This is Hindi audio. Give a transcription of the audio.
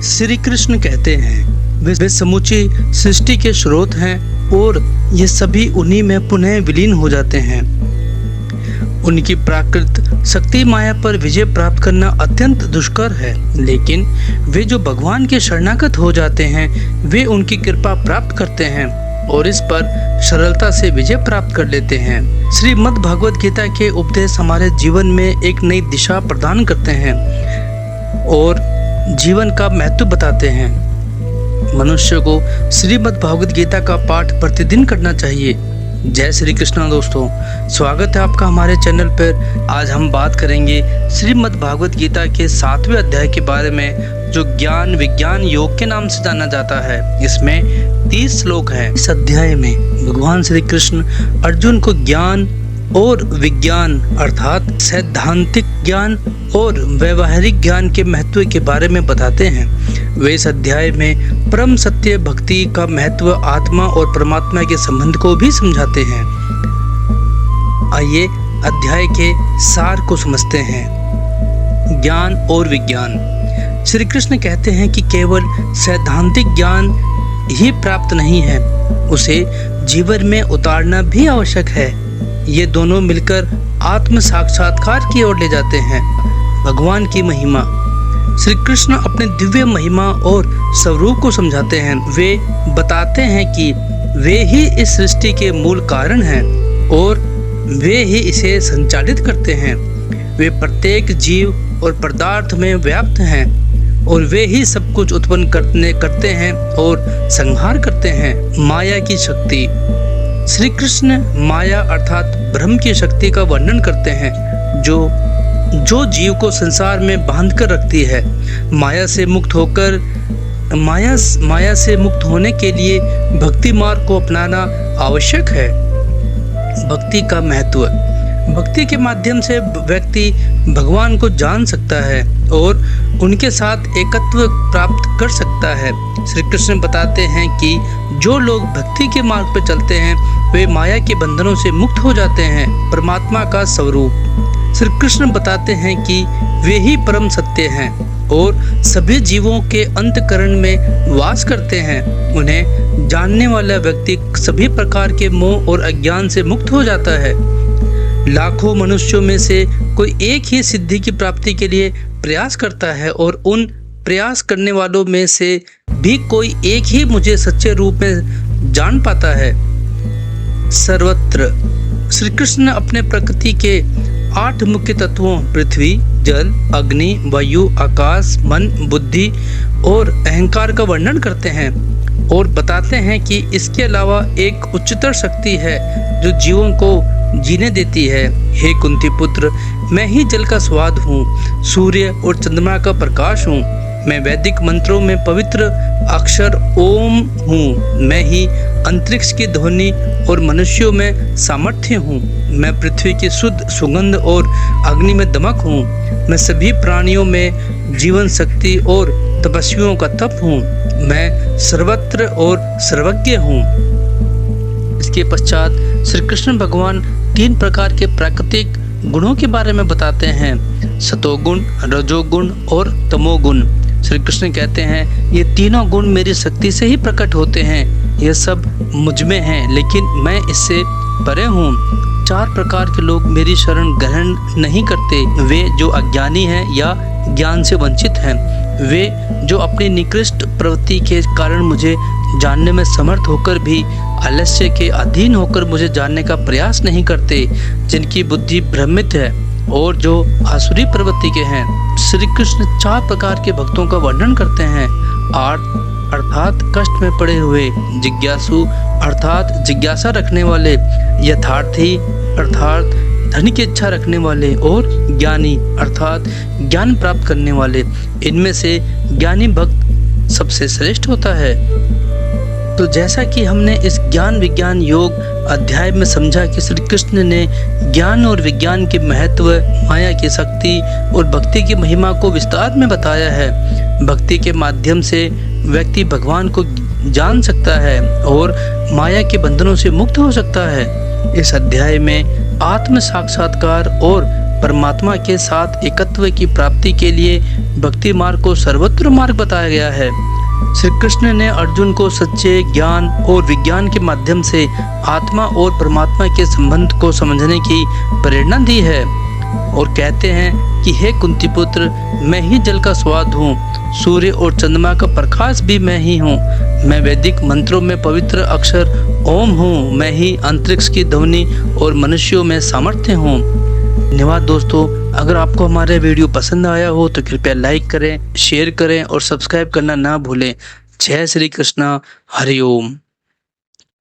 श्री कृष्ण कहते हैं वे समूची सृष्टि के स्रोत हैं और ये सभी उन्हीं में पुनः विलीन हो जाते हैं। उनकी प्राकृत शक्ति माया पर विजय प्राप्त करना अत्यंत दुष्कर है, लेकिन वे जो भगवान के शरणागत हो जाते हैं वे उनकी कृपा प्राप्त करते हैं और इस पर सरलता से विजय प्राप्त कर लेते हैं। श्रीमद् भगवद गीता के उपदेश हमारे जीवन में एक नई दिशा प्रदान करते हैं और जीवन का महत्व बताते हैं। मनुष्य को श्रीमद् भगवद गीता का पाठ प्रतिदिन करना चाहिए। जय श्री कृष्ण दोस्तों, स्वागत है आपका हमारे चैनल पर। आज हम बात करेंगे श्रीमद् भागवत गीता के 7वें अध्याय के बारे में, जो ज्ञान विज्ञान योग के नाम से जाना जाता है। इसमें 30 श्लोक हैं। इस अध्याय में भगवान श्री कृष्ण अर्जुन को ज्ञान और विज्ञान अर्थात सैद्धांतिक ज्ञान और व्यवहारिक ज्ञान के महत्व के बारे में बताते हैं। वे इस अध्याय में परम सत्य भक्ति का महत्व, आत्मा और परमात्मा के संबंध को भी समझाते हैं। आइए अध्याय के सार को समझते हैं। ज्ञान और विज्ञान। श्री कृष्ण कहते हैं कि केवल सैद्धांतिक ज्ञान ही प्राप्त नहीं है, उसे जीवन में उतारना भी आवश्यक है। ये दोनों मिलकर आत्म साक्षात्कार की ओर ले जाते हैं। भगवान की महिमा। श्री कृष्ण अपने दिव्य महिमा और स्वरूप को समझाते हैं। वे बताते हैं कि वे ही इस सृष्टि के मूल कारण हैं और वे ही इसे संचालित करते हैं। वे प्रत्येक जीव और पदार्थ में व्याप्त हैं और वे ही सब कुछ उत्पन्न करते हैं और संहार करते हैं। माया की शक्ति। श्री कृष्ण माया अर्थात ब्रह्म की शक्ति का वर्णन करते हैं, जो जीव को संसार में बांध कर रखती है। माया से मुक्त होने के लिए भक्ति मार्ग को अपनाना आवश्यक है। भक्ति का महत्व। भक्ति के माध्यम से व्यक्ति भगवान को जान सकता है और उनके साथ एकत्व प्राप्त कर सकता है। श्री कृष्ण बताते हैं कि जो लोग भक्ति के मार्ग पर चलते हैं वे माया के बंधनों से मुक्त हो जाते हैं। परमात्मा का स्वरूप। श्री कृष्ण बताते हैं कि वे ही परम सत्य हैं और सभी जीवों के अंतःकरण में वास करते हैं। उन्हें जानने वाला व्यक्ति सभी प्रकार के मोह और अज्ञान से मुक्त हो जाता है। लाखों मनुष्यों में से कोई एक ही सिद्धि की प्राप्ति के लिए प्रयास करता है और उन प्रयास करने वालों में से भी कोई एक ही मुझे सच्चे रूप में जान पाता है। सर्वत्र। श्री कृष्ण अपने प्रकृति के 8 मुख्य तत्वों पृथ्वी, जल, अग्नि, वायु, आकाश, मन, बुद्धि और अहंकार का वर्णन करते हैं और बताते हैं कि इसके अलावा एक उच्चतर शक्ति है जो जीवों को जीने देती है। हे कुंती पुत्र, मैं ही जल का स्वाद हूँ, सूर्य और चंद्रमा का प्रकाश हूँ। मैं वैदिक मंत्रों में पवित्र अक्षर ओम हूँ। मैं ही अंतरिक्ष की ध्वनि और मनुष्यों में सामर्थ्य हूँ। मैं पृथ्वी की शुद्ध सुगंध और अग्नि में दमक हूँ। मैं सभी प्राणियों में जीवन शक्ति और तपस्वियों का तप हूँ। मैं सर्वत्र और सर्वज्ञ हूँ। इसके पश्चात श्री कृष्ण भगवान 3 प्रकार के प्राकृतिक गुणों के बारे में बताते हैं, सतोगुण, रजोगुण और तमोगुण। श्री कृष्ण कहते हैं ये तीनों गुण मेरी शक्ति से ही प्रकट होते हैं। यह सब मुझ में हैं, लेकिन मैं इससे परे हूँ। 4 प्रकार के लोग मेरी शरण ग्रहण नहीं करते। वे जो अज्ञानी हैं या ज्ञान से वंचित हैं, वे जो अपनी निकृष्ट प्रवृत्ति के कारण मुझे जानने में समर्थ होकर भी आलस्य के अधीन होकर मुझे जानने का प्रयास नहीं करते, जिनकी बुद्धि भ्रमित है और जो आसुरी प्रवृत्ति के हैं। श्री कृष्ण 4 प्रकार के भक्तों का वर्णन करते हैं। आर्त अर्थात कष्ट में पड़े हुए, जिज्ञासु अर्थात जिज्ञासा रखने वाले, यथार्थी अर्थात धन की इच्छा रखने वाले और ज्ञानी अर्थात ज्ञान प्राप्त करने वाले। इनमें से ज्ञानी भक्त सबसे श्रेष्ठ होता है। तो जैसा कि हमने इस ज्ञान विज्ञान योग अध्याय में समझा कि श्री कृष्ण ने ज्ञान और विज्ञान के महत्व, माया की शक्ति और भक्ति की महिमा को विस्तार में बताया है। भक्ति के माध्यम से व्यक्ति भगवान को जान सकता है और माया के बंधनों से मुक्त हो सकता है। इस अध्याय में आत्म साक्षात्कार और परमात्मा के साथ एकत्व की प्राप्ति के लिए भक्ति मार्ग को सर्वोत्तम मार्ग बताया गया है। श्री कृष्ण ने अर्जुन को सच्चे ज्ञान और विज्ञान के माध्यम से आत्मा और परमात्मा के संबंध को समझने की प्रेरणा दी है और कहते हैं कि हे कुंती पुत्र, मैं ही जल का स्वाद हूँ, सूर्य और चंद्रमा का प्रकाश भी मैं ही हूँ, मैं वैदिक मंत्रों में पवित्र अक्षर ओम हूँ, मैं ही अंतरिक्ष की ध्वनि और मनुष्यों में सामर्थ्य हूँ। धन्यवाद दोस्तों, अगर आपको हमारा वीडियो पसंद आया हो तो कृपया लाइक करें, शेयर करें और सब्सक्राइब करना ना भूलें। जय श्री कृष्णा, हरि ओम।